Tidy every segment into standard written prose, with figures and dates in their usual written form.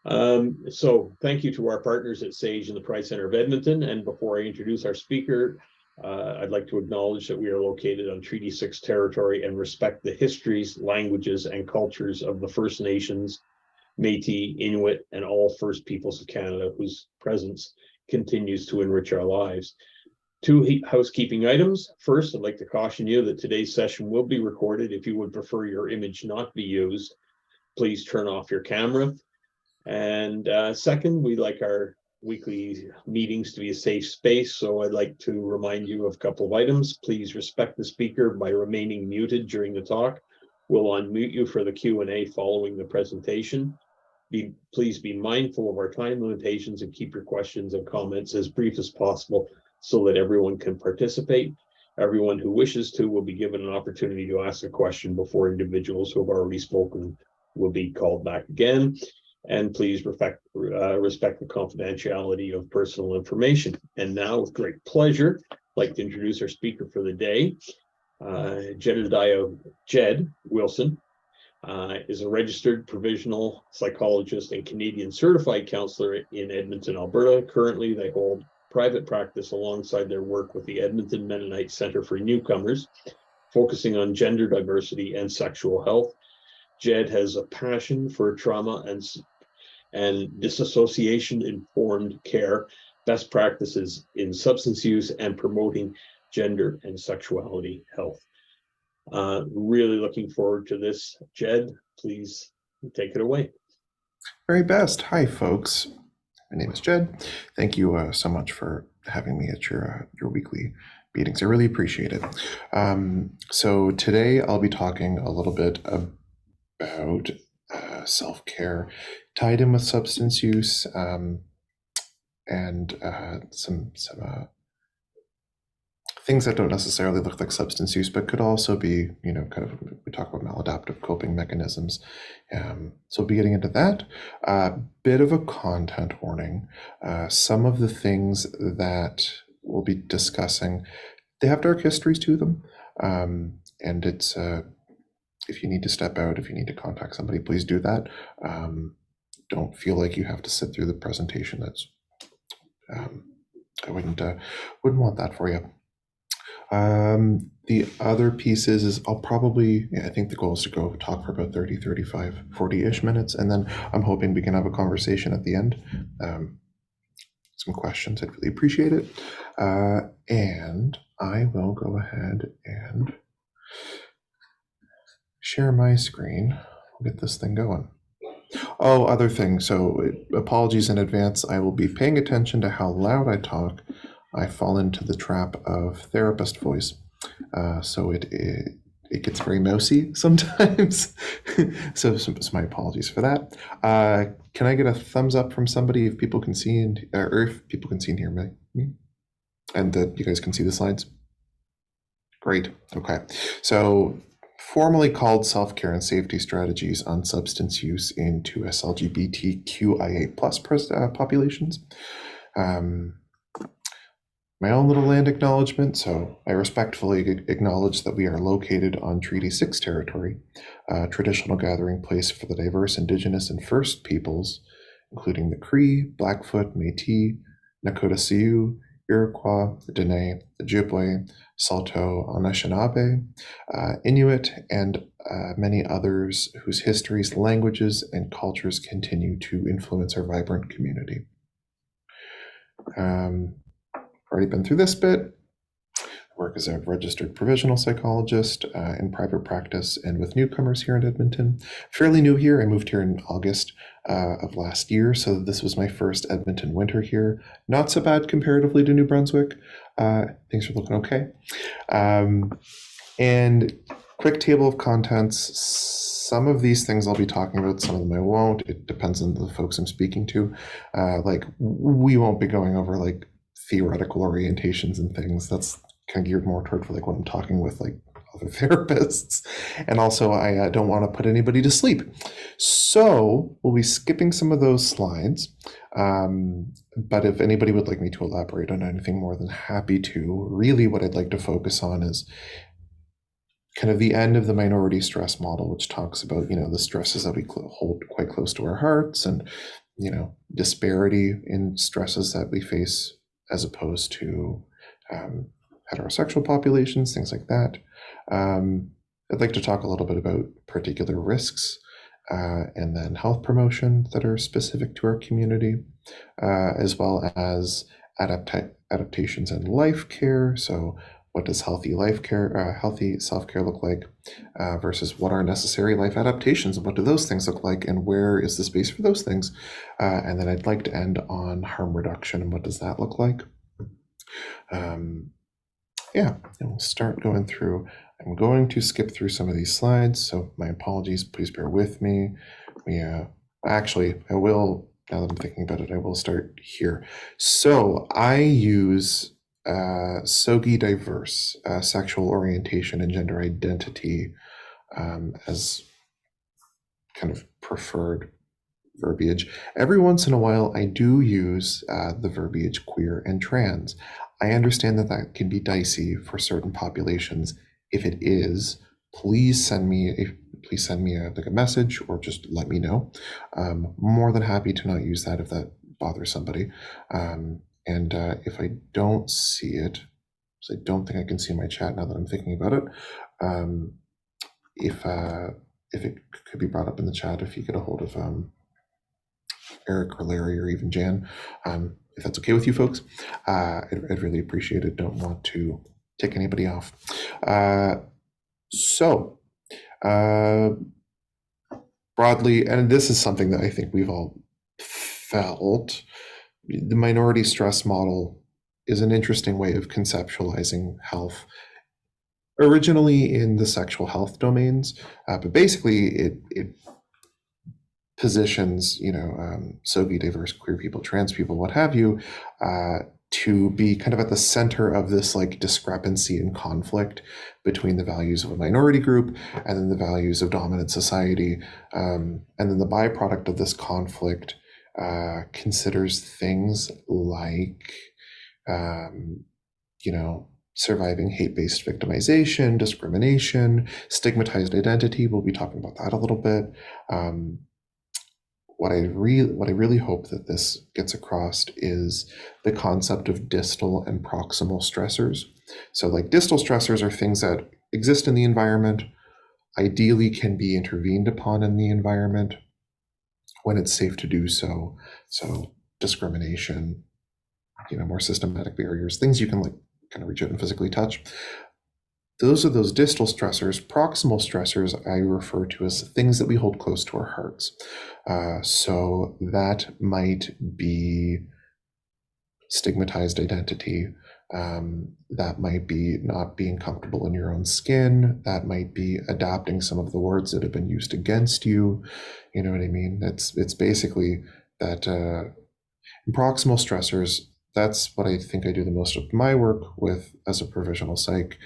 So thank you to our partners at SAGE and the Pride Center of Edmonton. And before I introduce our speaker, I'd like to acknowledge that we are located on Treaty 6 territory and respect the histories, languages, and cultures of the First Nations, Métis, Inuit, and all First Peoples of Canada, whose presence continues to enrich our lives. Two housekeeping items. First, I'd like to caution you that today's session will be recorded. If you would prefer your image not be used, please turn off your camera. And second, we like our weekly meetings to be a safe space. So I'd like to remind you of a couple of items. Please respect the speaker by remaining muted during the talk. We'll unmute you for the Q&A following the presentation. Please be mindful of our time limitations and keep your questions and comments as brief as possible so that everyone can participate. Everyone who wishes to will be given an opportunity to ask a question before individuals who have already spoken will be called back again. And please respect the confidentiality of personal information. And now, with great pleasure, I'd like to introduce our speaker for the day. Jedediah Jed Wilson is a registered provisional psychologist and Canadian certified counselor in Edmonton, Alberta. Currently, they hold private practice alongside their work with the Edmonton Mennonite Center for Newcomers, focusing on gender diversity and sexual health. Jed has a passion for trauma and disassociation informed care, best practices in substance use, and promoting gender and sexuality health. Really looking forward to this. Jed, please take it away. Very best. Hi, folks. My name is Jed. Thank you so much for having me at your weekly meetings. I really appreciate it. So today I'll be talking a little bit about self-care tied in with substance use and some things that don't necessarily look like substance use, but could also be, kind of, we talk about maladaptive coping mechanisms. So we'll be getting into that. Bit of a content warning. Some of the things that we'll be discussing, they have dark histories to them. And it's, if you need to step out, if you need to contact somebody, please do that. Don't feel like you have to sit through the presentation. That's, I wouldn't want that for you. The other pieces is I'll probably, I think the goal is to go talk for about 30, 35, 40-ish minutes. And then I'm hoping we can have a conversation at the end. Some questions, I'd really appreciate it. And I will go ahead and share my screen. We'll get this thing going. Oh, other thing. So apologies in advance. I will be paying attention to how loud I talk. I fall into the trap of therapist voice. So it gets very mousy sometimes. so my apologies for that. Can I get a thumbs up from somebody if people can see or if people can see and hear me? And that you guys can see the slides? Great. Okay. So formally called Self-Care and Safety Strategies on Substance Use in 2S LGBTQIA+ populations. My own little land acknowledgement. So I respectfully acknowledge that we are located on Treaty 6 territory, a traditional gathering place for the diverse Indigenous and First Peoples, including the Cree, Blackfoot, Métis, Nakota Sioux, Iroquois, the Dene, the Ojibwe, Saulteaux, Anishinaabe, Inuit, and many others whose histories, languages, and cultures continue to influence our vibrant community. Already been through this bit. Work as a registered provisional psychologist in private practice and with Newcomers here in Edmonton. Fairly new here. I moved here in August of last year, so this was my first Edmonton winter here. Not so bad comparatively to New Brunswick. Things are looking okay. And quick table of contents. Some of these things I'll be talking about, some of them I won't. It depends on the folks I'm speaking to. Like we won't be going over like theoretical orientations and things. That's kind of geared more toward for like when I'm talking with like other therapists. And also I don't want to put anybody to sleep. So we'll be skipping some of those slides. But if anybody would like me to elaborate on anything, more than happy to. Really what I'd like to focus on is kind of the end of the minority stress model, which talks about, the stresses that we hold quite close to our hearts and, disparity in stresses that we face as opposed to heterosexual populations, things like that. I'd like to talk a little bit about particular risks and then health promotion that are specific to our community, as well as adaptations in life care. So what does healthy self-care look like versus what are necessary life adaptations, and what do those things look like, and where is the space for those things? And then I'd like to end on harm reduction and what does that look like. And we'll start going through. I'm going to skip through some of these slides, so my apologies, please bear with me. I will, now that I'm thinking about it, I will start here. So I use SOGI diverse, sexual orientation and gender identity as kind of preferred verbiage. Every once in a while, I do use the verbiage queer and trans. I understand that that can be dicey for certain populations. If it is, please send me a message or just let me know. More than happy to not use that if that bothers somebody. And if I don't see it, because I don't think I can see my chat now that I'm thinking about it, if it could be brought up in the chat, if you get a hold of Eric or Larry or even Jan, if that's okay with you folks, I'd really appreciate it. Don't want to tick anybody off. Broadly, and this is something that I think we've all felt, the minority stress model is an interesting way of conceptualizing health, originally in the sexual health domains, but basically it positions, SOGI, diverse, queer people, trans people, what have you, to be kind of at the center of this like discrepancy and conflict between the values of a minority group and then the values of dominant society. And then the byproduct of this conflict considers things like, surviving hate-based victimization, discrimination, stigmatized identity. We'll be talking about that a little bit. What I really hope that this gets across is the concept of distal and proximal stressors. So like distal stressors are things that exist in the environment, ideally can be intervened upon in the environment when it's safe to do so. So discrimination, more systematic barriers, things you can like kind of reach out and physically touch. Those are those distal stressors. Proximal stressors I refer to as things that we hold close to our hearts. So that might be stigmatized identity. That might be not being comfortable in your own skin. That might be adapting some of the words that have been used against you. You know what I mean? It's basically that proximal stressors. That's what I think I do the most of my work with as a provisional psych,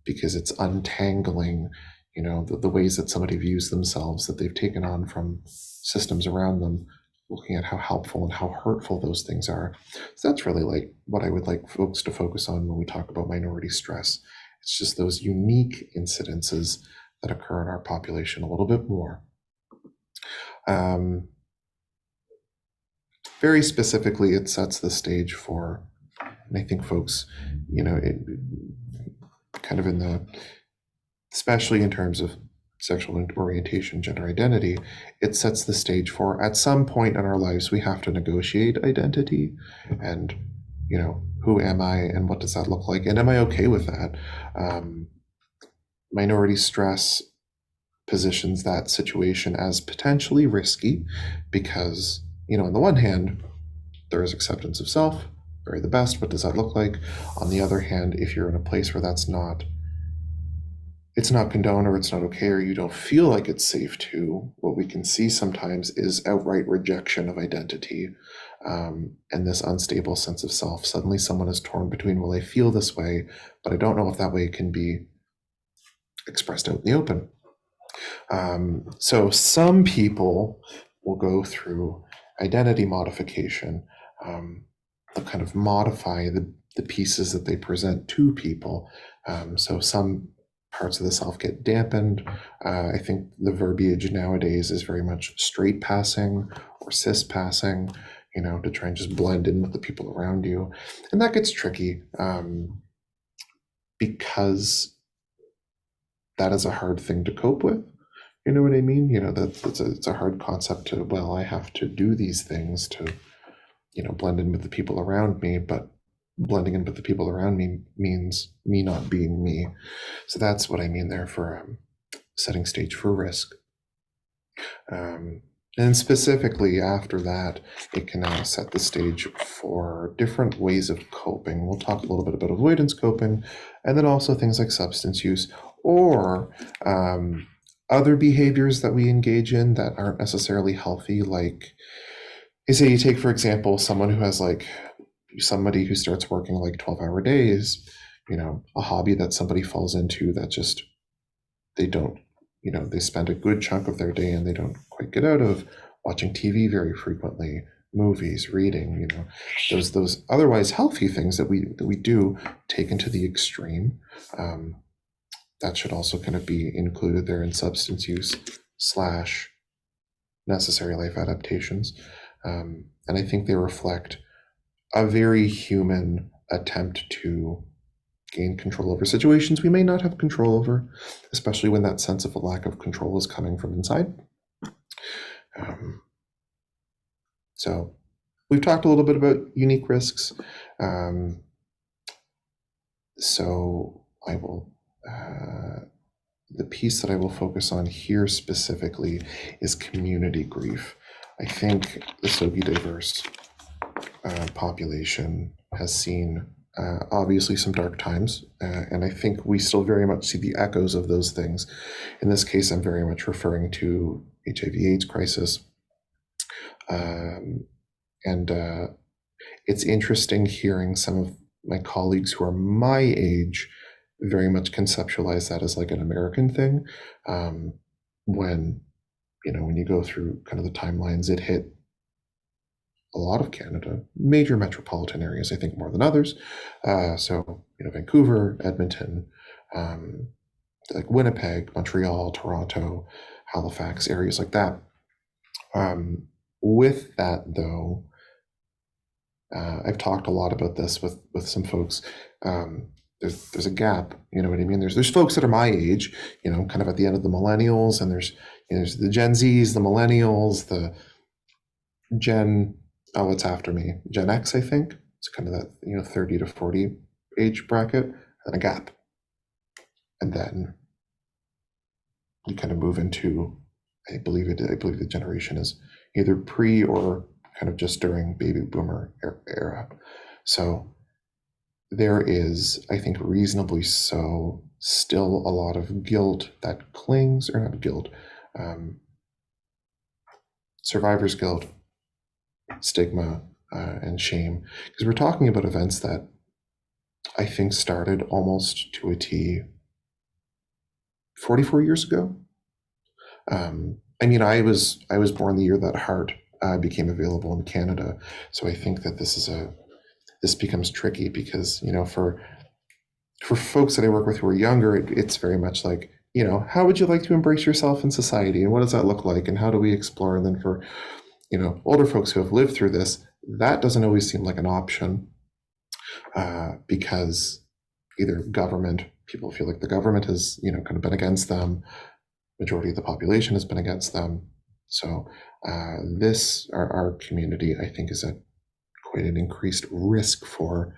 because it's untangling, the ways that somebody views themselves, that they've taken on from systems around them, looking at how helpful and how hurtful those things are. So that's really like what I would like folks to focus on when we talk about minority stress. It's just those unique incidences that occur in our population a little bit more. Very specifically, it sets the stage for, and I think folks, kind of in the, especially in terms of sexual orientation, gender identity, it sets the stage for, at some point in our lives, we have to negotiate identity and, who am I and what does that look like? And am I okay with that? Minority stress positions that situation as potentially risky because, on the one hand, there is acceptance of self, very the best. What does that look like? On the other hand, if you're in a place where it's not condoned or it's not okay, or you don't feel like it's safe to, what we can see sometimes is outright rejection of identity, and this unstable sense of self. Suddenly someone is torn between, well, I feel this way, but I don't know if that way can be expressed out in the open. So some people will go through identity modification. They'll kind of modify the pieces that they present to people. So some parts of the self get dampened. I think the verbiage nowadays is very much straight passing or cis passing, to try and just blend in with the people around you. And that gets tricky because that is a hard thing to cope with. You know what I mean? It's a hard concept to, well, I have to do these things to, blend in with the people around me, but blending in with the people around me means me not being me. So that's what I mean there for setting stage for risk. And specifically after that, it can now set the stage for different ways of coping. We'll talk a little bit about avoidance coping, and then also things like substance use or other behaviors that we engage in that aren't necessarily healthy. Like, say you take, for example, someone who has somebody who starts working 12-hour days, a hobby that somebody falls into that just they don't, they spend a good chunk of their day and they don't quite get out of, watching TV very frequently, movies, reading, those otherwise healthy things that we do taken to the extreme. That should also kind of be included there in substance use / necessary life adaptations. And I think they reflect a very human attempt to gain control over situations we may not have control over, especially when that sense of a lack of control is coming from inside. So we've talked a little bit about unique risks. So I will, the piece that I will focus on here specifically is community grief. I think the SOGI diverse population has seen obviously some dark times, and I think we still very much see the echoes of those things. In this case, I'm very much referring to HIV/AIDS crisis. And it's interesting hearing some of my colleagues who are my age very much conceptualize that as an American thing. When you go through kind of the timelines, it hit a lot of Canada, major metropolitan areas, I think more than others. So, Vancouver, Edmonton, Winnipeg, Montreal, Toronto, Halifax, areas like that. With that, though, I've talked a lot about this with some folks. There's a gap, you know what I mean? There's folks that are my age, kind of at the end of the millennials, and there's the Gen Zs, the millennials, the what's after me? Gen X, I think. It's kind of that, 30 to 40 age bracket, and a gap. And then you kind of move into, I believe the generation is either pre or kind of just during baby boomer era. So there is, I think reasonably so, still a lot of guilt that clings, or not guilt, survivor's guilt, stigma, and shame, because we're talking about events that I think started almost to a T 44 years ago. I mean, I was born the year that HART became available in Canada, so I think that this becomes tricky because for folks that I work with who are younger, it's very much like, how would you like to embrace yourself in society, and what does that look like, and how do we explore? And then for older folks who have lived through this, that doesn't always seem like an option, because either people feel like the government has kind of been against them, majority of the population has been against them. So our community, I think, is at quite an increased risk for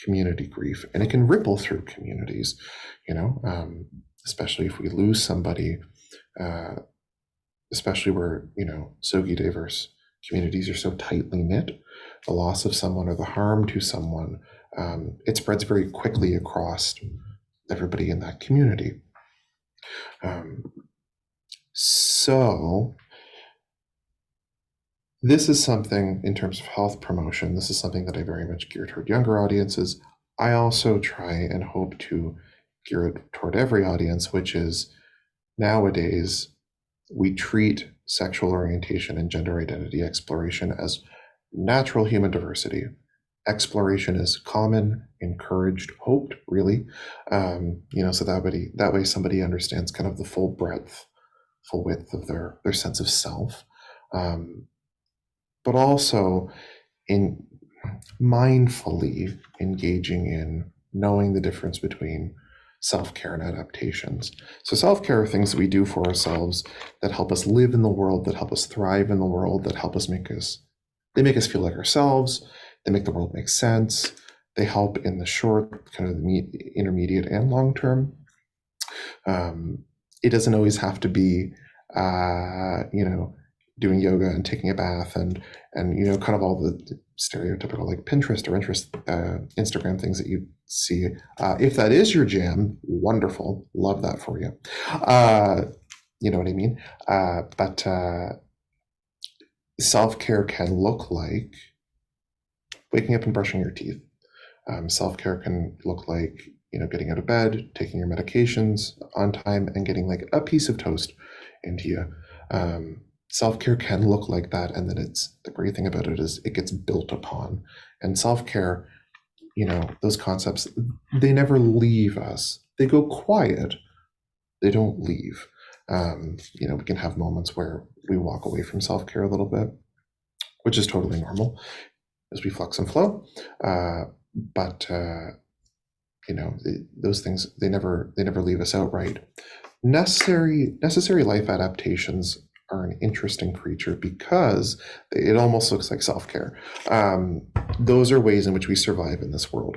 community grief, and it can ripple through communities, especially if we lose somebody, especially where SOGI diverse communities are so tightly knit. The loss of someone or the harm to someone, it spreads very quickly across everybody in that community. So this is something, in terms of health promotion, this is something that I very much gear toward younger audiences. I also try and hope to gear it toward every audience, which is, nowadays we treat sexual orientation and gender identity exploration as natural human diversity. Exploration is common, encouraged, hoped, really. So that way somebody understands kind of the full breadth, full width of their sense of self. But also in mindfully engaging in knowing the difference between self-care and adaptations. So self-care are things that we do for ourselves that help us live in the world, that help us thrive in the world, that help us they make us feel like ourselves, they make the world make sense, they help in the short, kind of the intermediate and long term. It doesn't always have to be, doing yoga and taking a bath and kind of all the stereotypical like Pinterest or Instagram things that you see. If that is your jam, wonderful, love that for you. You know what I mean? But self-care can look like waking up and brushing your teeth. Self-care can look like getting out of bed, taking your medications on time, and getting like a piece of toast into you. Self-care can look like that, and then the great thing about it is it gets built upon. And self-care, those concepts, they never leave us. They go quiet. They don't leave. We can have moments where we walk away from self-care a little bit, which is totally normal as we flux and flow. But those things, they never leave us outright. Necessary life adaptations are an interesting creature because it almost looks like self-care. Those are ways in which we survive in this world.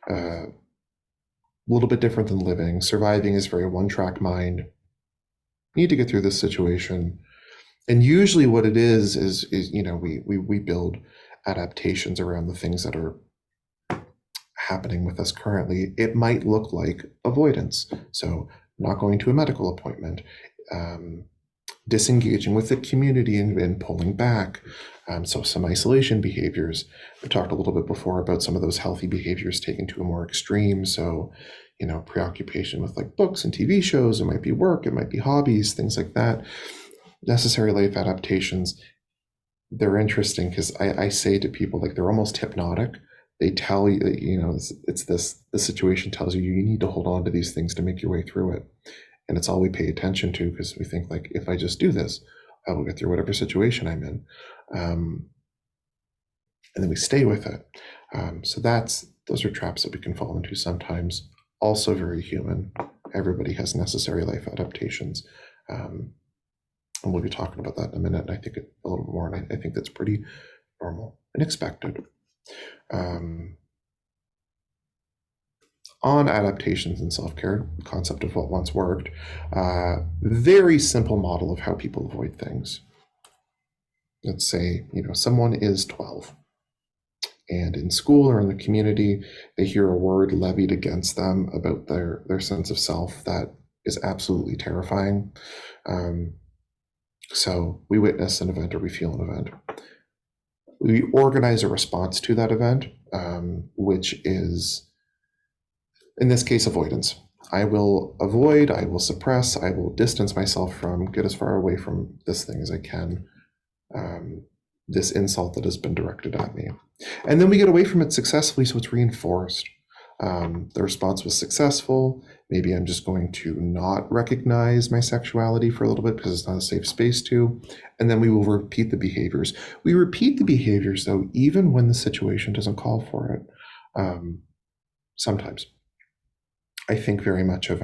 A little bit different than living. Surviving is very one-track mind. Need to get through this situation. And usually what it is we build adaptations around the things that are happening with us currently. It might look like avoidance. So not going to a medical appointment, disengaging with the community and pulling back. So some isolation behaviors. We talked a little bit before about some of those healthy behaviors taken to a more extreme. So, preoccupation with like books and TV shows, it might be work, it might be hobbies, things like that. Necessary life adaptations, they're interesting because I say to people, like, they're almost hypnotic. They tell you, the situation tells you need to hold on to these things to make your way through it. And it's all we pay attention to because we think, like, if I just do this, I will get through whatever situation I'm in. And then we stay with it. So those are traps that we can fall into sometimes. Also very human. Everybody has necessary life adaptations. And we'll be talking about that in a minute. And I think a little more, and I think that's pretty normal and expected. On adaptations and self-care, concept of what once worked, very simple model of how people avoid things. Let's say, someone is 12 and in school or in the community, they hear a word levied against them about their sense of self that is absolutely terrifying. So we witness an event or we feel an event. We organize a response to that event, which is, in this case, avoidance. I will avoid, I will suppress, I will distance myself from, get as far away from this thing as I can, this insult that has been directed at me. And then we get away from it successfully, so it's reinforced. The response was successful. Maybe I'm just going to not recognize my sexuality for a little bit because it's not a safe space to. And then we will repeat the behaviors. We repeat the behaviors, though, even when the situation doesn't call for it. Sometimes. I think very much of,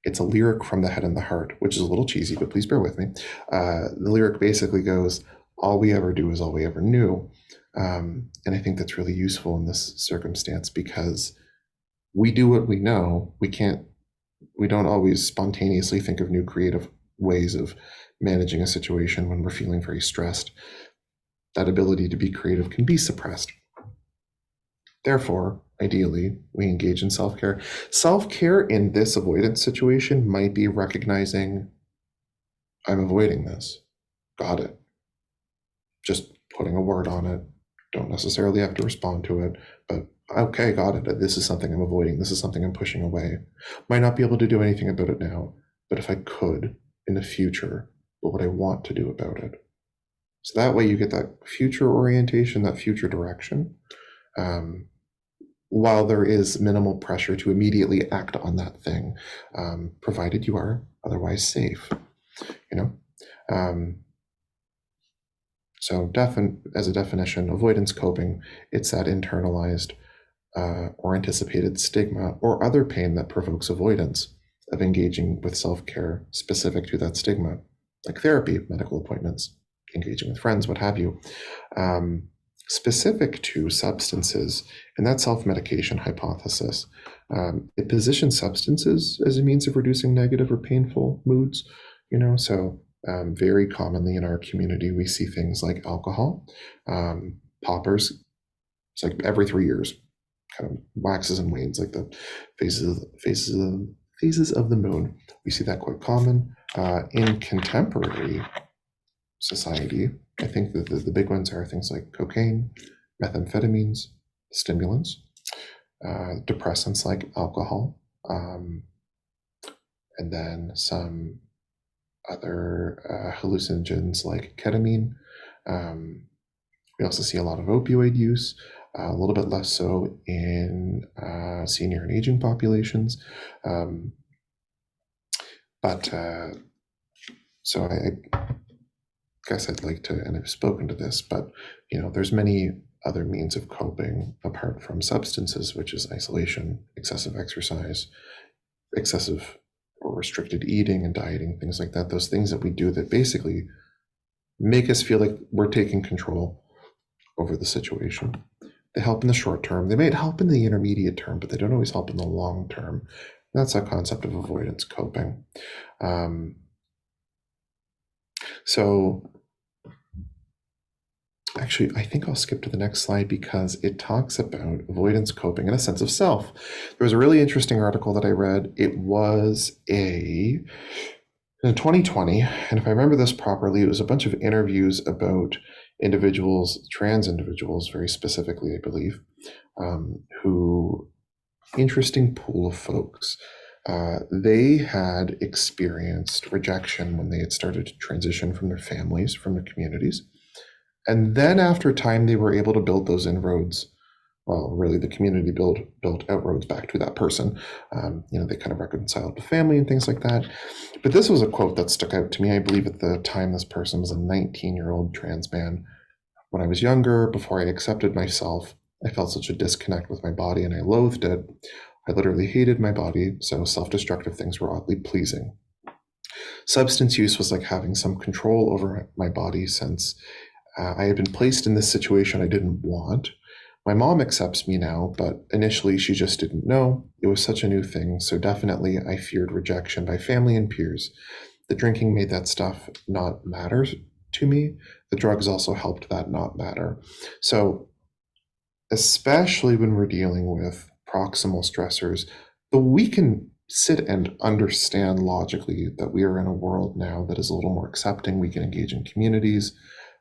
it's a lyric from The Head and the Heart, which is a little cheesy, but please bear with me. The lyric basically goes, all we ever do is all we ever knew. And I think that's really useful in this circumstance because we do what we know. We don't always spontaneously think of new creative ways of managing a situation when we're feeling very stressed. That ability to be creative can be suppressed. Therefore, ideally, we engage in self-care. Self-care in this avoidance situation might be recognizing, I'm avoiding this. Got it. Just putting a word on it. Don't necessarily have to respond to it, but okay, got it. This is something I'm avoiding. This is something I'm pushing away. Might not be able to do anything about it now, but if I could in the future, what would I want to do about it? So that way you get that future orientation, that future direction. while there is minimal pressure to immediately act on that thing, provided you are otherwise safe, So as a definition, avoidance coping, it's that internalized or anticipated stigma or other pain that provokes avoidance of engaging with self-care specific to that stigma, like therapy, medical appointments, engaging with friends, what have you, specific to substances. And that self-medication hypothesis, it positions substances as a means of reducing negative or painful moods, so very commonly in our community, we see things like alcohol, poppers. It's like every 3 years, kind of waxes and wanes, like the phases of the moon. We see that quite common in contemporary society. I think that the big ones are things like cocaine, methamphetamines, stimulants, depressants like alcohol, and then some other hallucinogens like ketamine. We also see a lot of opioid use, a little bit less so in senior and aging populations. So I guess I'd like to, and I've spoken to this, but there's many other means of coping apart from substances, which is isolation, excessive exercise, excessive or restricted eating and dieting, things like that. Those things that we do that basically make us feel like we're taking control over the situation. They help in the short term. They may help in the intermediate term, but they don't always help in the long term. That's that concept of avoidance coping. So actually, I think I'll skip to the next slide because it talks about avoidance coping and a sense of self. There was a really interesting article that I read. It was in 2020, and if I remember this properly, it was a bunch of interviews about individuals, trans individuals, very specifically, I believe, who, interesting pool of folks. They had experienced rejection when they had started to transition from their families, from their communities. And then after time, they were able to build those inroads. Well, really, the community built outroads back to that person. They kind of reconciled with family and things like that. But this was a quote that stuck out to me. I believe at the time this person was a 19-year-old trans man. When I was younger, before I accepted myself, I felt such a disconnect with my body and I loathed it. I literally hated my body, so self-destructive things were oddly pleasing. Substance use was like having some control over my body since I had been placed in this situation I didn't want. My mom accepts me now, but initially she just didn't know. It was such a new thing, so definitely I feared rejection by family and peers. The drinking made that stuff not matter to me. The drugs also helped that not matter. So especially when we're dealing with proximal stressors, but we can sit and understand logically that we are in a world now that is a little more accepting. We can engage in communities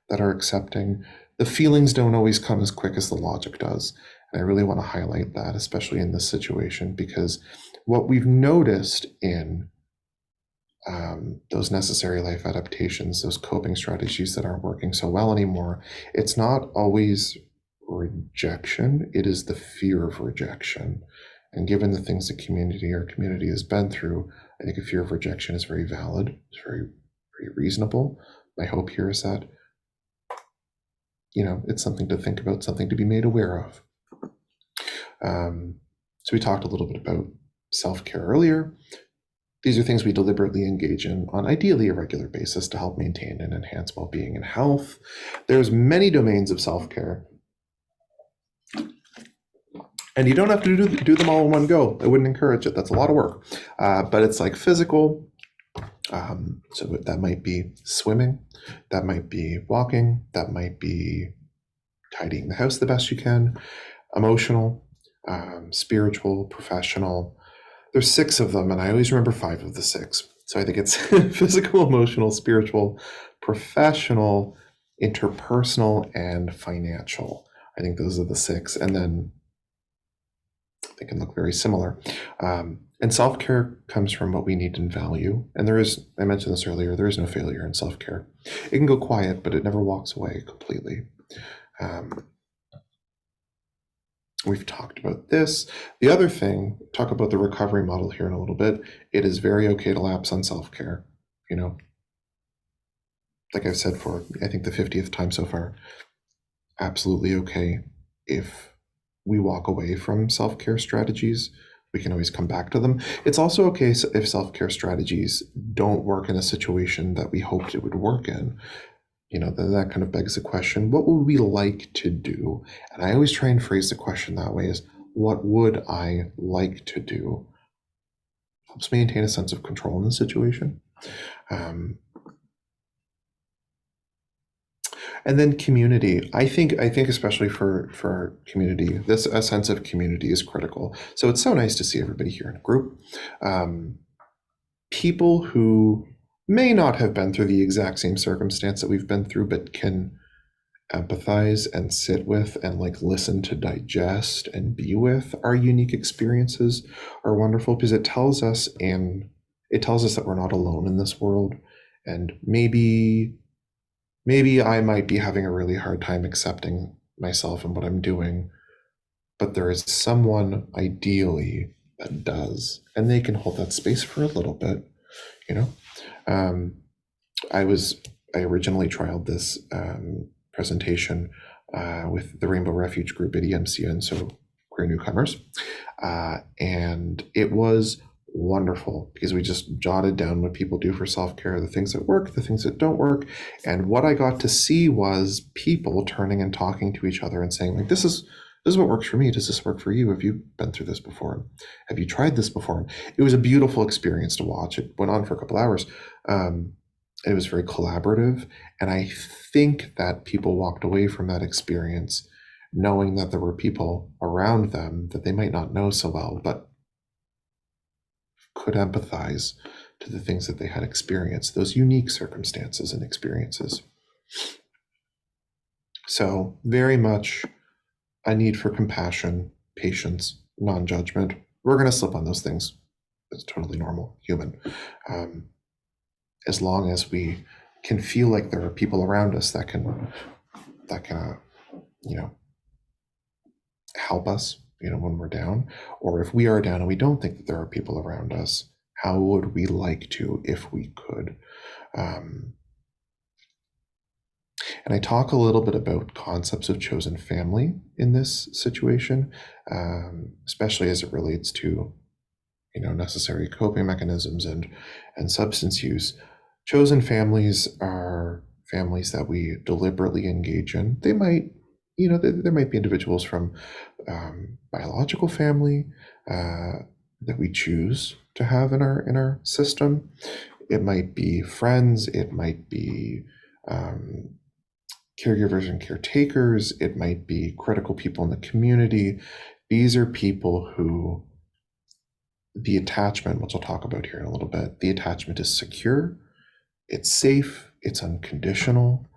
that are accepting. The feelings don't always come as quick as the logic does. And I really want to highlight that, especially in this situation, because what we've noticed in those necessary life adaptations, those coping strategies that aren't working so well anymore, it's not always rejection, it is the fear of rejection. And given the things our community has been through, I think a fear of rejection is very valid. It's very, very reasonable. My hope here is that it's something to think about, something to be made aware of. So we talked a little bit about self-care earlier. These are things we deliberately engage in on ideally a regular basis to help maintain and enhance well-being and health. There's many domains of self-care. And you don't have to do them all in one go. I wouldn't encourage it. That's a lot of work. But it's like physical. So that might be swimming. That might be walking. That might be tidying the house the best you can. Emotional, spiritual, professional. There's 6 of them, and I always remember 5 of the 6. So I think it's physical, emotional, spiritual, professional, interpersonal, and financial. I think those are the 6. And then they can look very similar. And self-care comes from what we need and value. And I mentioned this earlier, there is no failure in self-care. It can go quiet, but it never walks away completely. We've talked about this. The other thing, talk about the recovery model here in a little bit. It is very okay to lapse on self-care. Like I've said for, I think the 50th time so far, absolutely okay if we walk away from self-care strategies. We can always come back to them. It's also okay if self-care strategies don't work in a situation that we hoped it would work in. Then that kind of begs the question, what would we like to do? And I always try and phrase the question that way is, what would I like to do? Helps maintain a sense of control in the situation. And then community. I think especially for our community, a sense of community is critical. So it's so nice to see everybody here in a group. People who may not have been through the exact same circumstance that we've been through, but can empathize and sit with and listen to, digest and be with our unique experiences are wonderful, because it tells us that we're not alone in this world. And maybe I might be having a really hard time accepting myself and what I'm doing, but there is someone ideally that does, and they can hold that space for a little bit. I originally trialed this presentation with the Rainbow Refuge Group at EMCN, so queer newcomers, and it was wonderful because we just jotted down what people do for self-care, the things that work, the things that don't work. And what I got to see was people turning and talking to each other and saying, this is what works for me. Does this work for you? Have you been through this before? Have you tried this before? It was a beautiful experience to watch. It went on for a couple hours. It was very collaborative. And I think that people walked away from that experience knowing that there were people around them that they might not know so well, but could empathize to the things that they had experienced, those unique circumstances and experiences. So very much a need for compassion, patience, non-judgment. We're going to slip on those things. It's totally normal, human. As long as we can feel like there are people around us that can help us, when we're down, or if we are down and we don't think that there are people around us, how would we like to if we could? And I talk a little bit about concepts of chosen family in this situation, especially as it relates to, necessary coping mechanisms and substance use. Chosen families are families that we deliberately engage in. They might, there might be individuals from biological family that we choose to have in our system. It might be friends. It might be caregivers and caretakers. It might be critical people in the community. These are people who the attachment, which I'll talk about here in a little bit, the attachment is secure, it's safe, it's unconditional.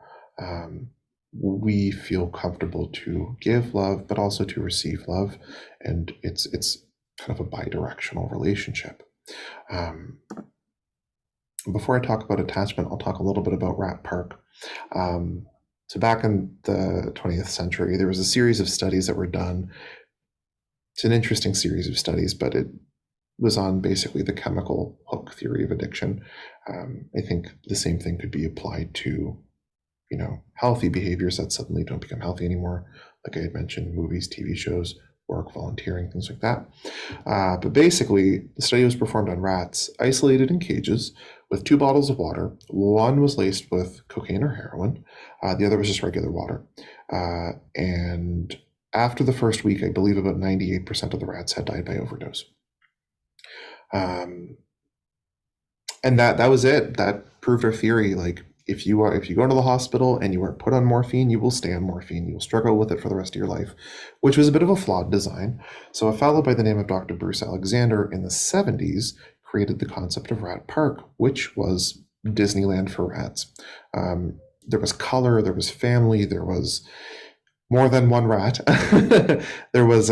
We feel comfortable to give love, but also to receive love. And it's kind of a bi-directional relationship. Before I talk about attachment, I'll talk a little bit about Rat Park. So back in the 20th century, there was a series of studies that were done. It's an interesting series of studies, but it was on basically the chemical hook theory of addiction. I think the same thing could be applied to, healthy behaviors that suddenly don't become healthy anymore. Like I had mentioned, movies, TV shows, work, volunteering, things like that. But basically, the study was performed on rats, isolated in cages with 2 bottles of water. One was laced with cocaine or heroin. The other was just regular water. And after the first week, I believe about 98% of the rats had died by overdose. And that was it. That proved our theory. Like, if you go into the hospital and you are put on morphine, you will stay on morphine. You will struggle with it for the rest of your life, which was a bit of a flawed design. So a fellow by the name of Dr. Bruce Alexander in the 70s created the concept of Rat Park, which was Disneyland for rats. There was color, there was family, there was more than one rat. There was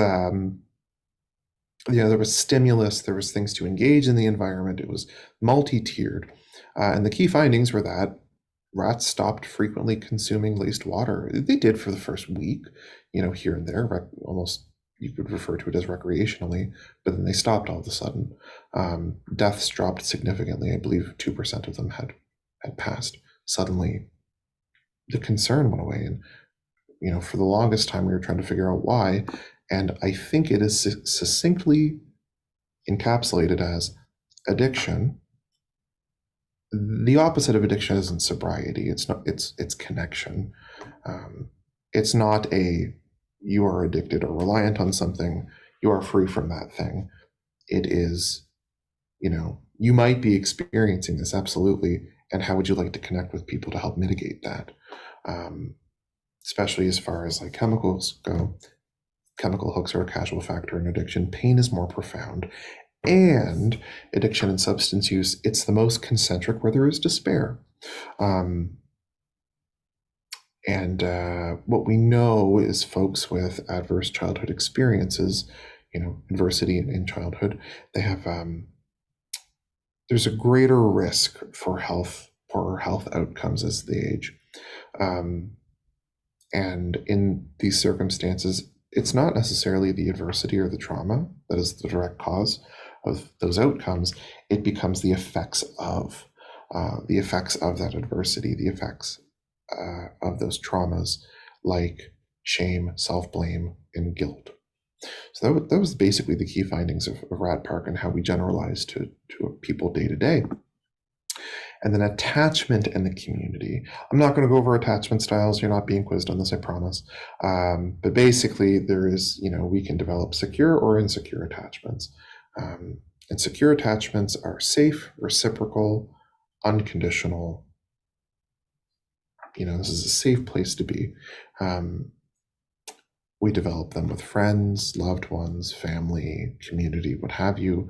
there was stimulus, there was things to engage in the environment. It was multi-tiered. And the key findings were that rats stopped frequently consuming laced water. They did for the first week, here and there, almost you could refer to it as recreationally, but then they stopped all of a sudden. Deaths dropped significantly. I believe 2% of them had passed. Suddenly, the concern went away, and for the longest time we were trying to figure out why. And I think it is succinctly encapsulated as addiction. The opposite of addiction isn't sobriety. It's not. It's connection. It's not you are addicted or reliant on something. You are free from that thing. It is, you might be experiencing this, absolutely. And how would you like to connect with people to help mitigate that? Especially as far as like chemicals go. Chemical hooks are a casual factor in addiction. Pain is more profound. And addiction and substance use, it's the most concentric where there is despair. What we know is folks with adverse childhood experiences, adversity in childhood, they have, there's a greater risk for poorer health outcomes as they age. And in these circumstances, it's not necessarily the adversity or the trauma that is the direct cause of those outcomes. It becomes the effects of that adversity, the effects of those traumas, like shame, self-blame, and guilt. So that was basically the key findings of Rat Park and how we generalize to people day to day. And then attachment in the community. I'm not going to go over attachment styles. You're not being quizzed on this, I promise. But basically, there is, we can develop secure or insecure attachments. And secure attachments are safe, reciprocal, unconditional. This is a safe place to be. We develop them with friends, loved ones, family, community, what have you.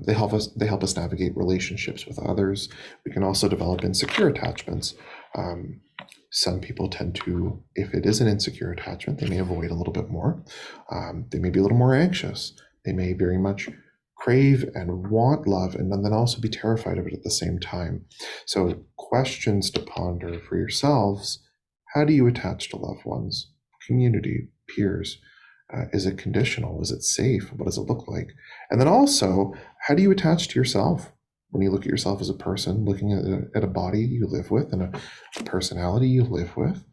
They help us navigate relationships with others. We can also develop insecure attachments. Some people tend to, if it is an insecure attachment, they may avoid a little bit more. They may be a little more anxious. They may very much crave and want love, and then also be terrified of it at the same time. So questions to ponder for yourselves: how do you attach to loved ones, community, peers? Is it conditional? Is it safe? What does it look like? And then also, how do you attach to yourself? When you look at yourself as a person, looking at a body you live with and a personality you live with,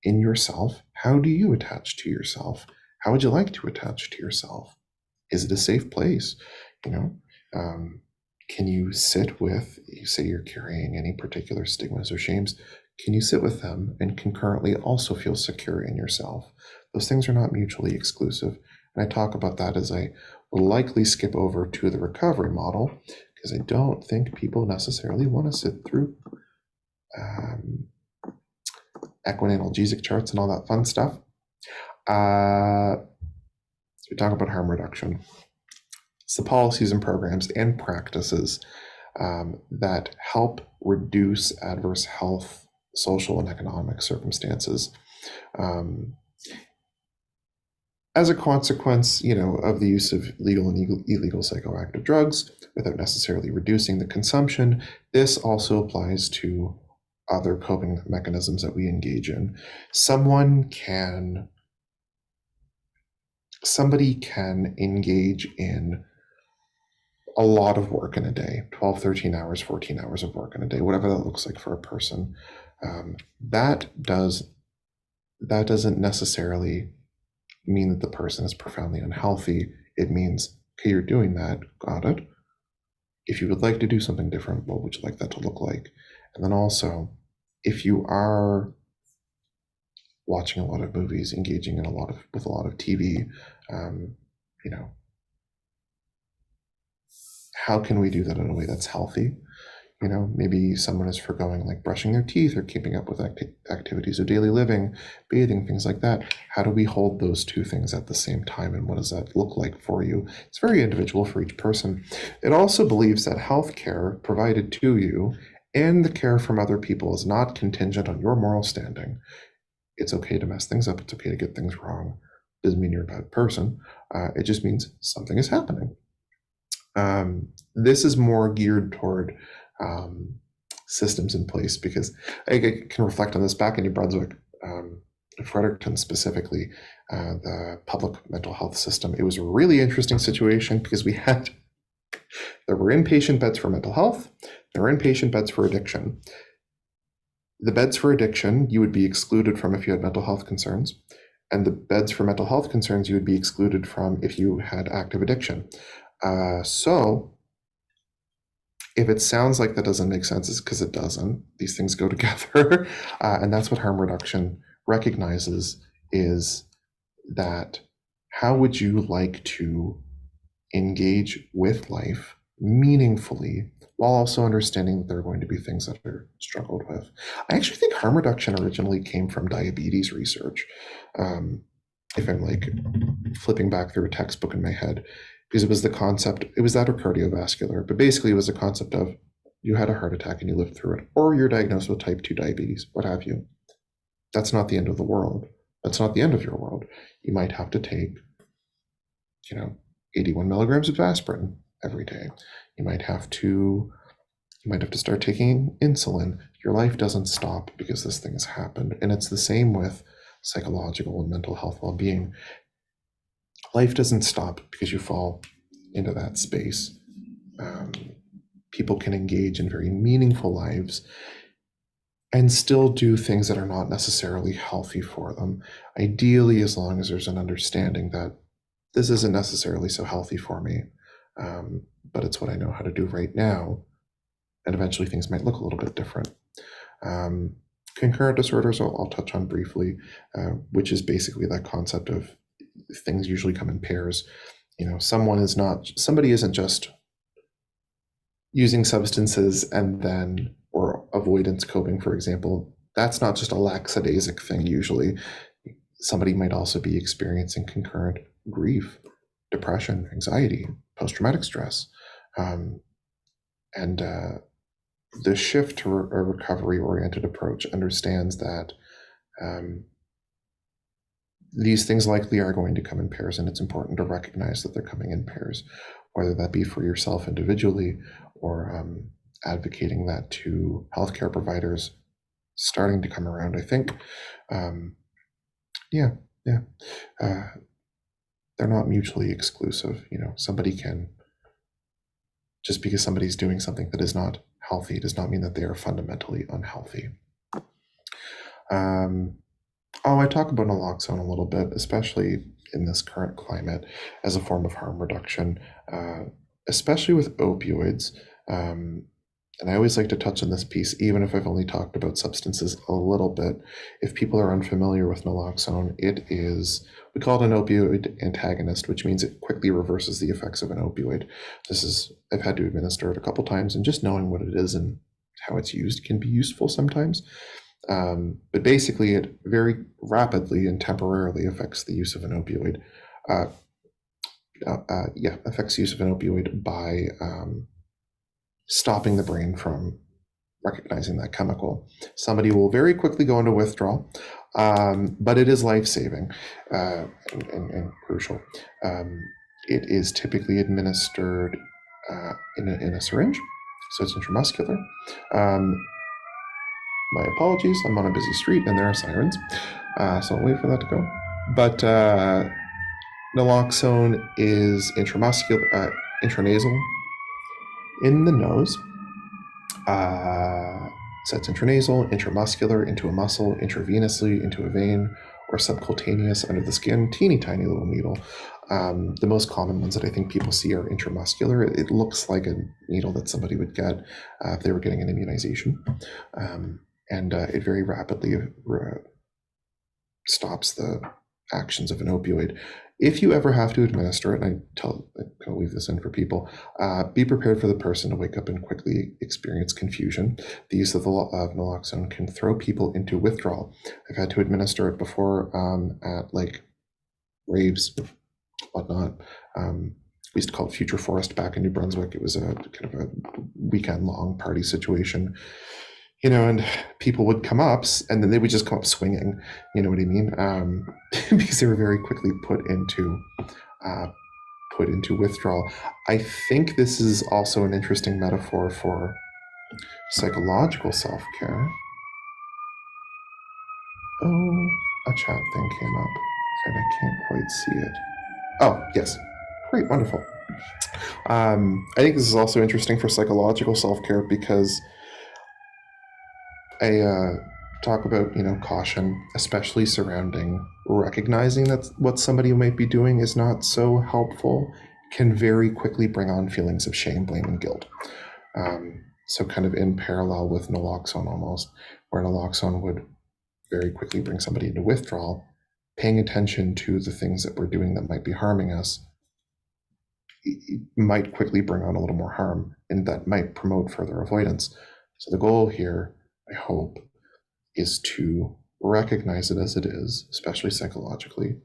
in yourself, how do you attach to yourself? How would you like to attach to yourself? Is it a safe place? Can you sit with, you say you're carrying any particular stigmas or shames, can you sit with them and concurrently also feel secure in yourself? Those things are not mutually exclusive. And I talk about that as I will likely skip over to the recovery model, because I don't think people necessarily want to sit through equianalgesic charts and all that fun stuff. So we talk about harm reduction. It's the policies and programs and practices that help reduce adverse health, social, and economic circumstances. As a consequence, of the use of legal and illegal psychoactive drugs without necessarily reducing the consumption, this also applies to other coping mechanisms that we engage in. Somebody can engage in a lot of work in a day, 12, 13 hours, 14 hours of work in a day, whatever that looks like for a person. That doesn't necessarily mean that the person is profoundly unhealthy. It means, okay, you're doing that, got it. If you would like to do something different, what would you like that to look like? And then also, if you are watching a lot of movies, engaging in with a lot of TV, how can we do that in a way that's healthy? Maybe someone is forgoing like brushing their teeth or keeping up with activities of daily living, bathing, things like that. How do we hold those two things at the same time, and what does that look like for you? It's very individual for each person. It also believes that health care provided to you and the care from other people is not contingent on your moral standing. It's okay to mess things up. It's okay to get things wrong. Doesn't mean you're a bad person. It just means something is happening. This is more geared toward systems in place, because I can reflect on this back in New Brunswick. Fredericton specifically, the public mental health system. It was a really interesting situation because there were inpatient beds for mental health, there were inpatient beds for addiction. The beds for addiction you would be excluded from if you had mental health concerns, and the beds for mental health concerns you would be excluded from if you had active addiction. So if it sounds like that doesn't make sense, it's because it doesn't. These things go together. And that's what harm reduction recognizes, is that how would you like to engage with life meaningfully while also understanding that there are going to be things that are struggled with. I actually think harm reduction originally came from diabetes research. If I'm like flipping back through a textbook in my head, because it was the concept, it was that or cardiovascular, but basically it was the concept of you had a heart attack and you lived through it, or you're diagnosed with type 2 diabetes, what have you. That's not the end of the world. That's not the end of your world. You might have to take, 81 milligrams of aspirin every day. You might have to start taking insulin. Your life doesn't stop because this thing has happened. And it's the same with psychological and mental health well-being. Life doesn't stop because you fall into that space. People can engage in very meaningful lives and still do things that are not necessarily healthy for them. Ideally, as long as there's an understanding that this isn't necessarily so healthy for me, but it's what I know how to do right now. And eventually things might look a little bit different. Concurrent disorders, I'll touch on briefly, which is basically that concept of things usually come in pairs. Somebody isn't just using substances and then, or avoidance coping, for example. That's not just a lackadaisic thing usually. Somebody might also be experiencing concurrent grief, depression, anxiety, post-traumatic stress. And the shift to a recovery-oriented approach understands that these things likely are going to come in pairs, and it's important to recognize that they're coming in pairs, whether that be for yourself individually or advocating that to healthcare providers starting to come around. I think, they're not mutually exclusive. Somebody can, just because somebody's doing something that is not healthy does not mean that they are fundamentally unhealthy. I talk about naloxone a little bit, especially in this current climate, as a form of harm reduction, especially with opioids. And I always like to touch on this piece, even if I've only talked about substances a little bit. If people are unfamiliar with naloxone, we call it an opioid antagonist, which means it quickly reverses the effects of an opioid. I've had to administer it a couple times, and just knowing what it is and how it's used can be useful sometimes. But basically, it very rapidly and temporarily affects the use of an opioid. Affects the use of an opioid by stopping the brain from recognizing that chemical. Somebody will very quickly go into withdrawal, but it is life-saving and crucial. It is typically administered in a syringe, so it's intramuscular. My apologies, I'm on a busy street and there are sirens, so I'll wait for that to go. But naloxone is intramuscular, intranasal, in the nose. So it's intranasal, intramuscular, into a muscle, intravenously, into a vein, or subcutaneous under the skin, teeny tiny little needle. The most common ones that I think people see are intramuscular. It looks like a needle that somebody would get if they were getting an immunization. And it very rapidly stops the actions of an opioid. If you ever have to administer it, and I'll leave this in for people, be prepared for the person to wake up and quickly experience confusion. The use of naloxone can throw people into withdrawal. I've had to administer it before at like raves, whatnot. We used to call it Future Forest back in New Brunswick. It was a kind of a weekend-long party situation. And people would come up and then they would just come up swinging, you know what I mean? Because they were very quickly put into withdrawal. I think this is also an interesting metaphor for psychological self-care. Oh, a chat thing came up and I can't quite see it. Oh, yes. Great, wonderful. I think this is also interesting for psychological self-care because I talk about, caution, especially surrounding recognizing that what somebody might be doing is not so helpful, can very quickly bring on feelings of shame, blame, and guilt. So kind of in parallel with naloxone almost, where naloxone would very quickly bring somebody into withdrawal, paying attention to the things that we're doing that might be harming us might quickly bring on a little more harm, and that might promote further avoidance. So the goal here, I hope, is to recognize it as it is, especially psychologically,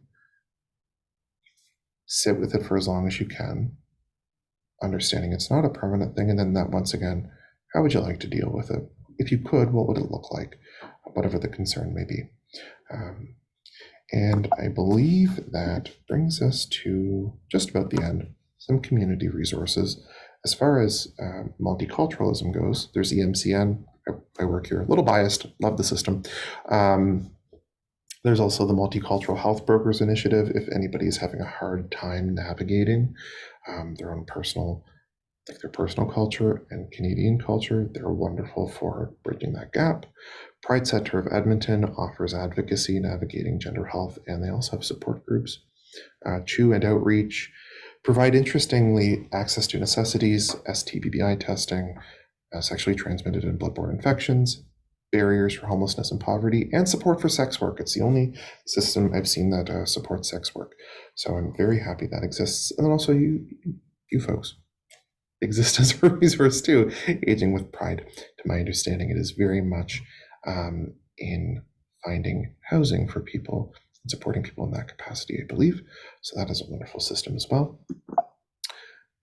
sit with it for as long as you can, understanding it's not a permanent thing, and then that once again, how would you like to deal with it? If you could, what would it look like? Whatever the concern may be. And I believe that brings us to just about the end, some community resources. As far as multiculturalism goes, there's EMCN. I work here, a little biased, love the system. There's also the Multicultural Health Brokers Initiative. If anybody is having a hard time navigating their own personal, like their personal culture and Canadian culture, they're wonderful for bridging that gap. Pride Center of Edmonton offers advocacy navigating gender health, and they also have support groups. Chew and Outreach provide, interestingly, access to necessities, STBBI testing, sexually transmitted and bloodborne infections, barriers for homelessness and poverty, and support for sex work. It's the only system I've seen that supports sex work. So I'm very happy that exists. And then also you folks exist as a resource too. Aging with Pride, to my understanding, it is very much in finding housing for people and supporting people in that capacity, I believe. So that is a wonderful system as well.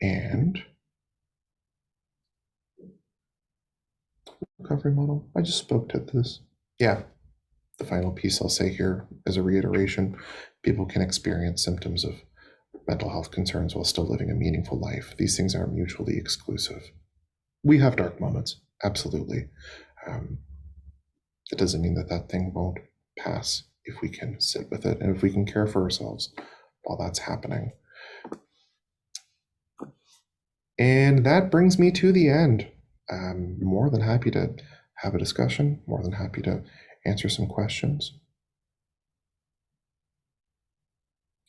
And recovery model, I just spoke to this. Yeah, the final piece I'll say here as a reiteration, people can experience symptoms of mental health concerns while still living a meaningful life. These things aren't mutually exclusive. We have dark moments, absolutely. It doesn't mean that that thing won't pass if we can sit with it and if we can care for ourselves while that's happening. And that brings me to the end. I'm more than happy to have a discussion, more than happy to answer some questions.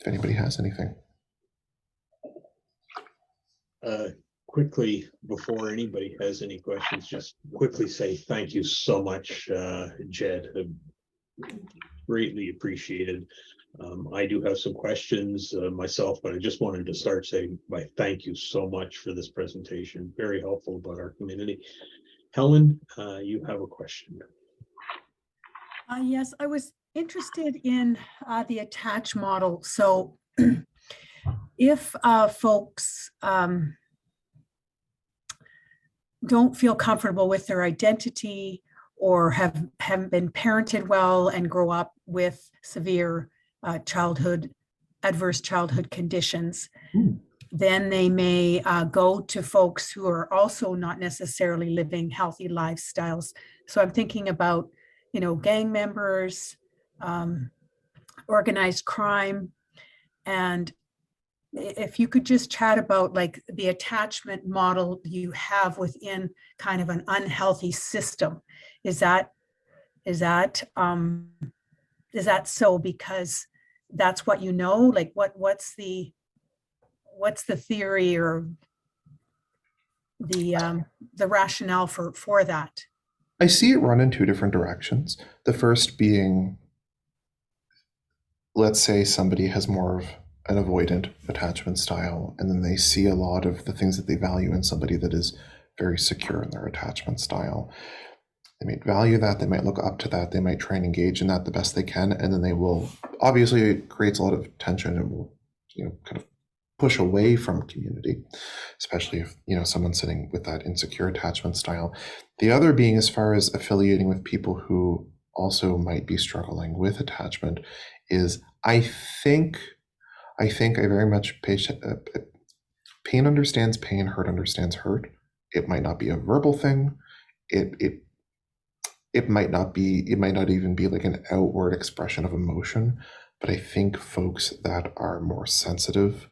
If anybody has anything. Quickly, before anybody has any questions, just quickly say thank you so much, Jed. Greatly appreciated. I do have some questions myself, but I just wanted to start saying by thank you so much for this presentation. Very helpful about our community. Helen, you have a question. Yes, I was interested in the attach model. So if folks don't feel comfortable with their identity or haven't been parented well and grow up with severe adverse childhood conditions, then they may go to folks who are also not necessarily living healthy lifestyles. So I'm thinking about, gang members, organized crime, and if you could just chat about like the attachment model you have within kind of an unhealthy system. Is that so because that's what like what's the theory or the rationale for that? I see it run in two different directions. The first being, let's say somebody has more of an avoidant attachment style, and then they see a lot of the things that they value in somebody that is very secure in their attachment style. They might value that, they might look up to that, they might try and engage in that the best they can, and then they will, obviously it creates a lot of tension and will, kind of push away from community, especially if, someone's sitting with that insecure attachment style. The other being, as far as affiliating with people who also might be struggling with attachment, is I think I very much pain understands pain, hurt understands hurt. It might not be a verbal thing. It it might not even be like an outward expression of emotion, but I think folks that are more sensitive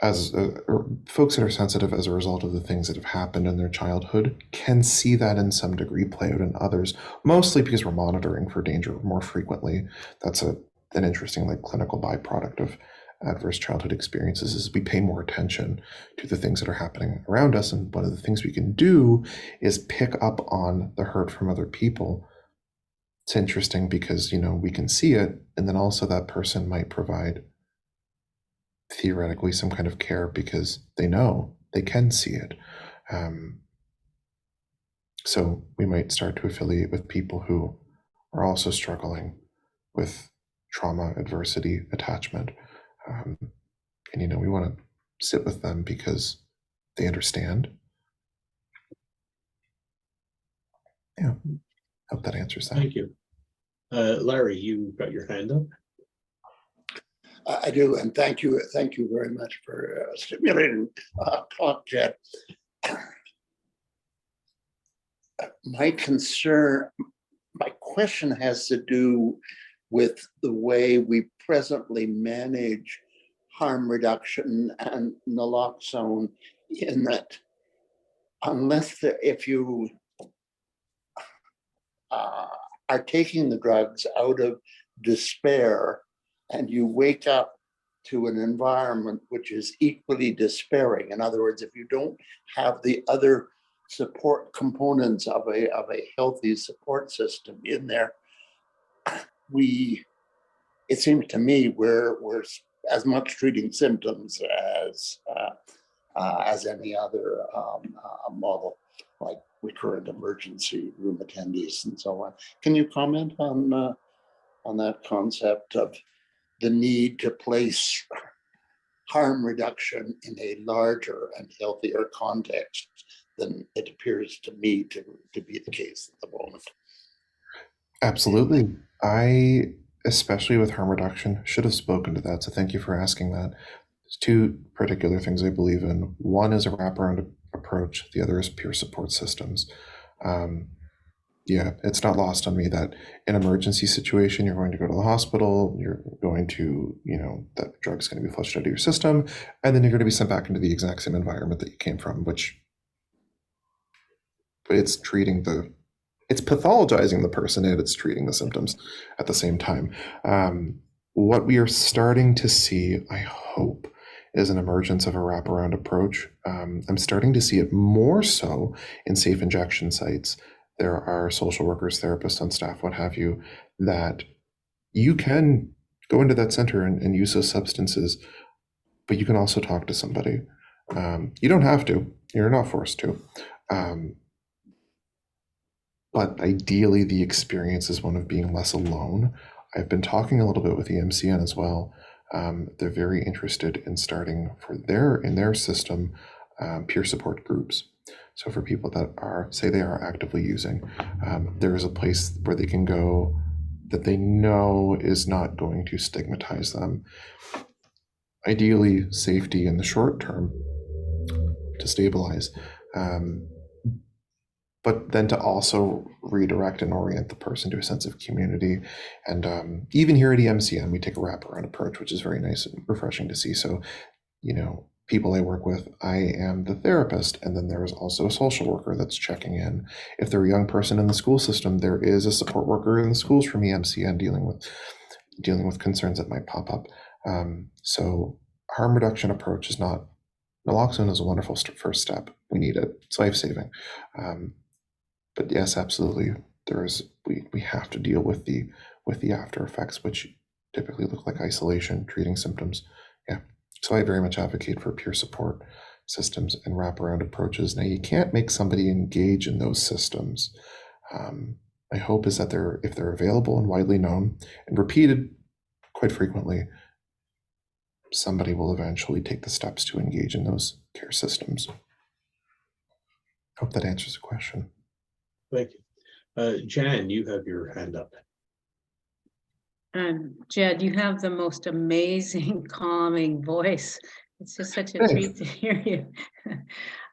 or folks that are sensitive as a result of the things that have happened in their childhood can see that in some degree play out in others, mostly because we're monitoring for danger more frequently. That's an interesting like clinical byproduct of adverse childhood experiences, is we pay more attention to the things that are happening around us. And one of the things we can do is pick up on the hurt from other people. It's interesting because, we can see it, and then also that person might provide theoretically some kind of care because they know they can see it. So we might start to affiliate with people who are also struggling with trauma, adversity, attachment. And we want to sit with them because they understand. Yeah, hope that answers that. Thank you. Larry, you got your hand up. I do, and thank you very much for stimulating talk, Jed. My question has to do with the way we presently manage harm reduction and naloxone, in that if you are taking the drugs out of despair and you wake up to an environment which is equally despairing. In other words, if you don't have the other support components of a healthy support system in there, it seems to me we're as much treating symptoms as any other model, like recurrent emergency room attendees and so on. Can you comment on that concept of the need to place harm reduction in a larger and healthier context than it appears to me to be the case at the moment? Absolutely. I, especially with harm reduction, should have spoken to that. So thank you for asking that. There's two particular things I believe in. One is a wraparound approach. The other is peer support systems. Yeah, it's not lost on me that in an emergency situation, you're going to go to the hospital, you're going to, that drug's going to be flushed out of your system, and then you're going to be sent back into the exact same environment that you came from, which it's pathologizing the person and it's treating the symptoms at the same time. What we are starting to see, I hope, is an emergence of a wraparound approach. I'm starting to see it more so in safe injection sites. There are social workers, therapists on staff, what have you, that you can go into that center and use those substances, but you can also talk to somebody. You don't have to, you're not forced to. But ideally, the experience is one of being less alone. I've been talking a little bit with the MCN as well. They're very interested in starting in their system, peer support groups. So for people that they are actively using, there is a place where they can go that they know is not going to stigmatize them. Ideally, safety in the short term to stabilize, but then to also redirect and orient the person to a sense of community. And even here at EMCN, we take a wraparound approach, which is very nice and refreshing to see. So, people I work with, I am the therapist, and then there is also a social worker that's checking in. If they're a young person in the school system, there is a support worker in the schools from EMCN dealing with concerns that might pop up. So harm reduction approach is not, naloxone is a wonderful first step. We need it. It's life-saving. But yes, absolutely, we have to deal with the after effects, which typically look like isolation, treating symptoms. Yeah. So I very much advocate for peer support systems and wraparound approaches. Now, you can't make somebody engage in those systems. My hope is that if they're available and widely known and repeated quite frequently, somebody will eventually take the steps to engage in those care systems. Hope that answers the question. Thank you. Jan, you have your hand up. Jed, you have the most amazing, calming voice. It's just such a treat to hear you.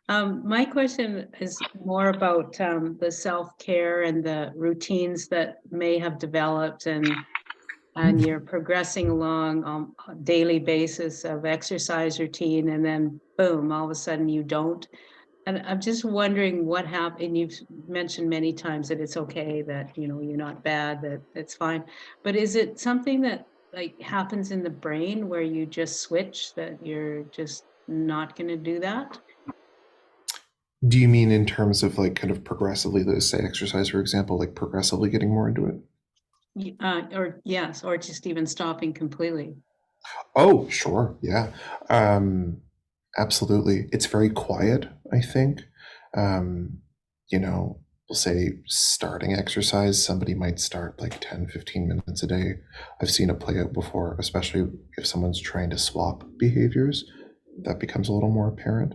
My question is more about the self-care and the routines that may have developed, and you're progressing along on a daily basis of exercise routine, and then boom, all of a sudden you don't. And I'm just wondering what happened. And you've mentioned many times that it's okay, that you're not bad, that it's fine. But is it something that like happens in the brain where you just switch, that you're just not going to do that? Do you mean in terms of like kind of progressively, let's say exercise, for example, like progressively getting more into it? Or yes, or just even stopping completely. Oh, sure. Yeah. Absolutely. It's very quiet, I think. Um, we'll say starting exercise, somebody might start like 10, 15 minutes a day. I've seen it play out before, especially if someone's trying to swap behaviors, that becomes a little more apparent.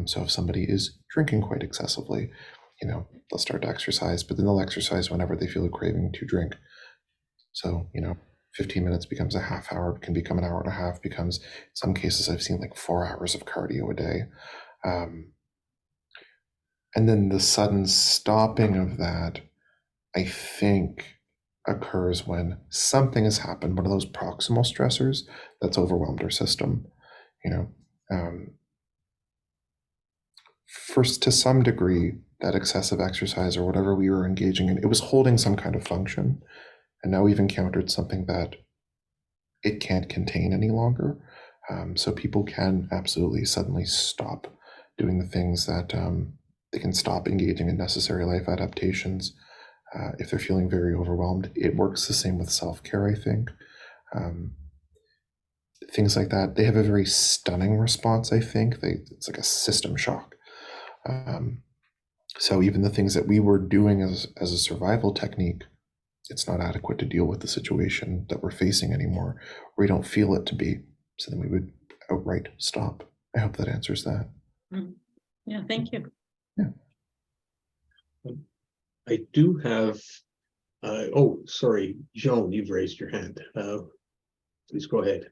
So if somebody is drinking quite excessively, they'll start to exercise, but then they'll exercise whenever they feel a craving to drink. So, 15 minutes becomes a half hour, can become an hour and a half, becomes, in some cases, I've seen like 4 hours of cardio a day. And then the sudden stopping of that, I think, occurs when something has happened, one of those proximal stressors that's overwhelmed our system. First, to some degree, that excessive exercise or whatever we were engaging in, it was holding some kind of function. And now we've encountered something that it can't contain any longer. So people can absolutely suddenly stop doing the things that they can stop engaging in necessary life adaptations if they're feeling very overwhelmed. It works the same with self-care, I think. Things like that, they have a very stunning response, I think. It's like a system shock. So even the things that we were doing as a survival technique, it's not adequate to deal with the situation that we're facing anymore, or we don't feel it to be. So then we would outright stop. I hope that answers that. Yeah, thank you. Yeah. I do have, oh, sorry, Joan, you've raised your hand. Please go ahead.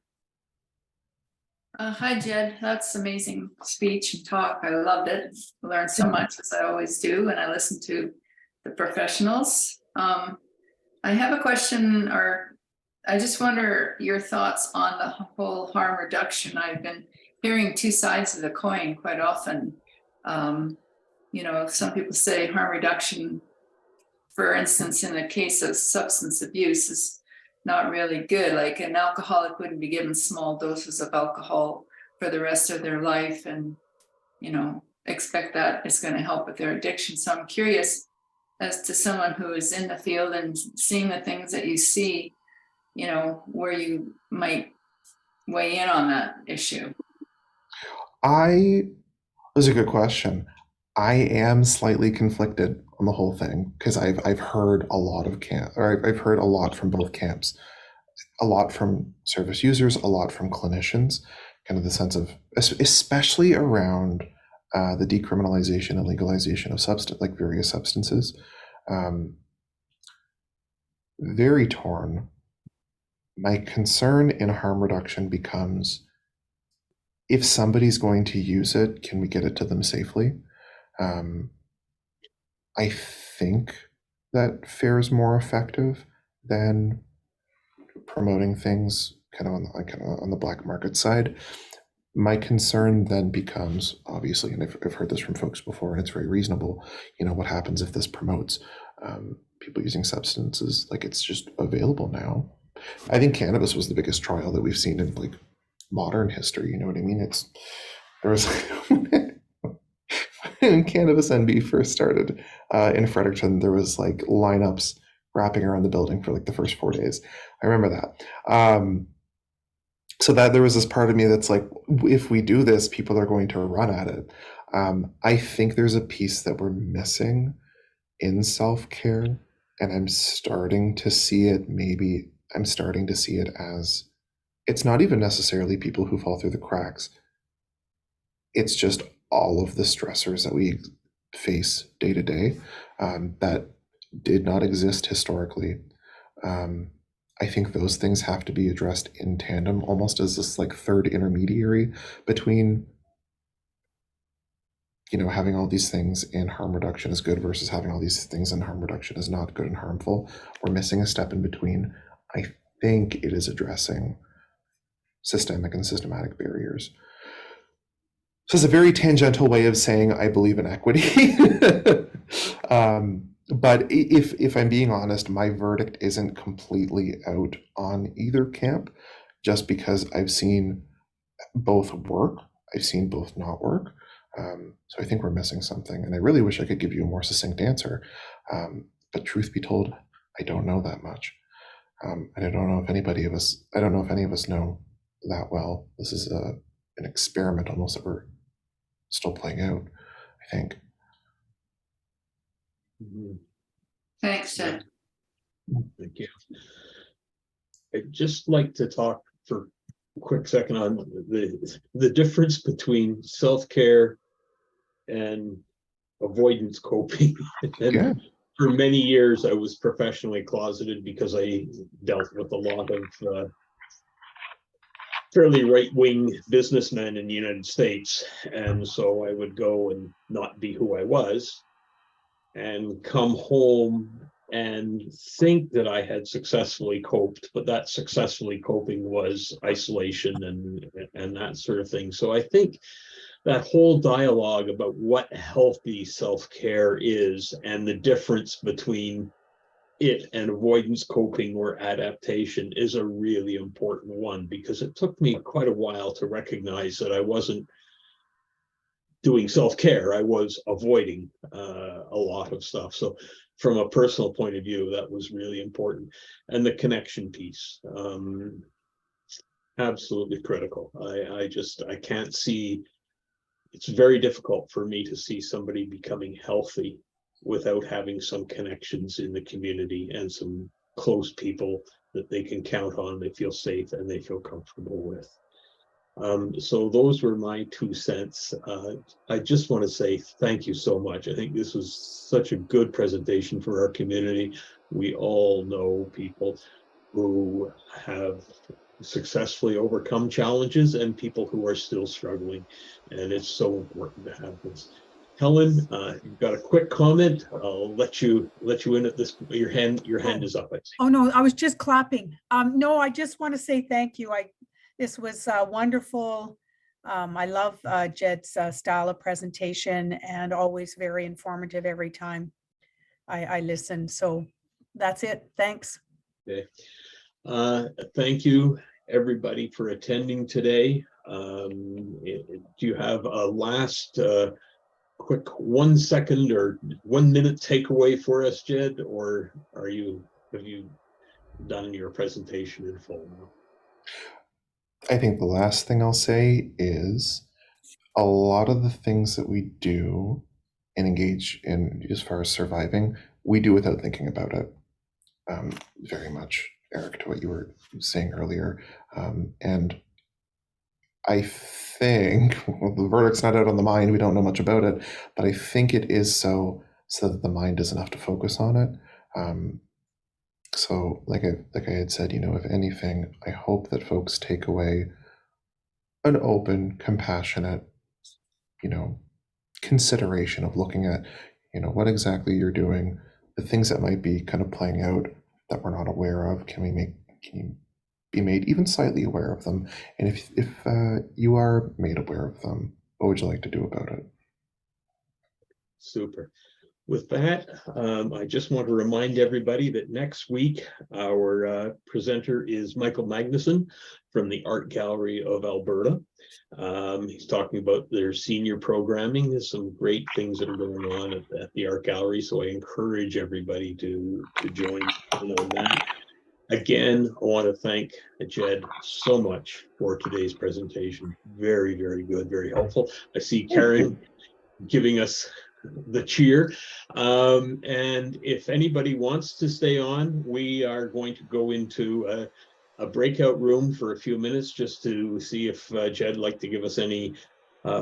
Hi, Jed. That's amazing speech and talk. I loved it. I learned so much, as I always do, and I listen to the professionals. I have a question, or I just wonder your thoughts on the whole harm reduction. I've been hearing two sides of the coin quite often. Some people say harm reduction, for instance, in the case of substance abuse, is not really good. Like an alcoholic wouldn't be given small doses of alcohol for the rest of their life and, expect that it's going to help with their addiction. So I'm curious, as to someone who is in the field and seeing the things that you see, where you might weigh in on that issue. That's a good question. I am slightly conflicted on the whole thing because I've heard a lot of I've heard a lot from both camps, a lot from service users, a lot from clinicians, kind of the sense of, especially around the decriminalization and legalization of various substances. Very torn. My concern in harm reduction becomes, if somebody's going to use it, can we get it to them safely? I think that fares more effective than promoting things kind of on the black market side. My concern then becomes, obviously, and I've heard this from folks before, and it's very reasonable, what happens if this promotes people using substances, like it's just available now. I think cannabis was the biggest trial that we've seen in like modern history, you know what I mean? There was when Cannabis NB first started in Fredericton, there was like lineups wrapping around the building for like the first 4 days. I remember that. So that there was this part of me that's like, if we do this, people are going to run at it. I think there's a piece that we're missing in self-care, and I'm starting to see it as, it's not even necessarily people who fall through the cracks. It's just all of the stressors that we face day to day that did not exist historically. I think those things have to be addressed in tandem, almost as this like third intermediary between having all these things in harm reduction is good versus having all these things in harm reduction is not good and harmful. We're missing a step in between. I think it is addressing systemic and systematic barriers. So it's a very tangential way of saying I believe in equity. But if I'm being honest, my verdict isn't completely out on either camp, just because I've seen both work, I've seen both not work. So I think we're missing something, and I really wish I could give you a more succinct answer. But truth be told, I don't know that much, and I don't know if any of us know that well. This is an experiment almost that we're still playing out, I think. Thanks, Jen. Thank you. I'd just like to talk for a quick second on the difference between self-care and avoidance coping. And Yeah. for many years, I was professionally closeted because I dealt with a lot of fairly right-wing businessmen in the United States. And so I would go and not be who I was and come home and think that I had successfully coped, but that successfully coping was isolation and that sort of thing. So I think that whole dialogue about what healthy self-care is and the difference between it and avoidance coping or adaptation is a really important one, because it took me quite a while to recognize that I wasn't doing self-care, I was avoiding a lot of stuff. So from a personal point of view, that was really important. And the connection piece, absolutely critical. I can't see, it's very difficult for me to see somebody becoming healthy without having some connections in the community and some close people that they can count on, they feel safe and they feel comfortable with. So those were my 2 cents. I just want to say thank you so much. I think this was such a good presentation for our community. We all know people who have successfully overcome challenges and people who are still struggling, and it's so important to have this. Helen, you've got a quick comment. I'll let you in at this. Your hand is up. Oh no, I was just clapping. No, I just want to say thank you. This was wonderful. I love Jed's style of presentation, and always very informative every time I listen. So that's it. Thanks. Okay. Thank you, everybody, for attending today. Do you have a last quick 1 second or 1 minute takeaway for us, Jed, or have you done your presentation in full now? I think the last thing I'll say is a lot of the things that we do and engage in as far as surviving, we do without thinking about it. Very much, Eric, to what you were saying earlier. And I think, well, the verdict's not out on the mind, we don't know much about it, but I think it is so that the mind doesn't have to focus on it. So like I had said, if anything, I hope that folks take away an open, compassionate, consideration of looking at, what exactly you're doing, the things that might be kind of playing out that we're not aware of. Can you be made even slightly aware of them? And if you are made aware of them, what would you like to do about it? Super. With that, I just want to remind everybody that next week our presenter is Michael Magnuson from the Art Gallery of Alberta. He's talking about their senior programming. There's some great things that are going on at the Art Gallery, so I encourage everybody to join in on that. Again, I want to thank Jed so much for today's presentation. Very, very good, very helpful. I see Karen giving us the cheer. And if anybody wants to stay on, we are going to go into a breakout room for a few minutes just to see if Jed would like to give us any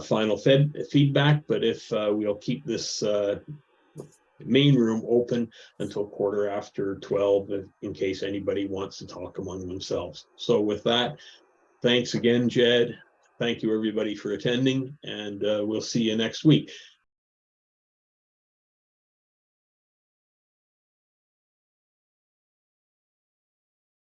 final feedback. But if we'll keep this main room open until 12:15 in case anybody wants to talk among themselves. So with that, thanks again, Jed. Thank you, everybody, for attending, and we'll see you next week.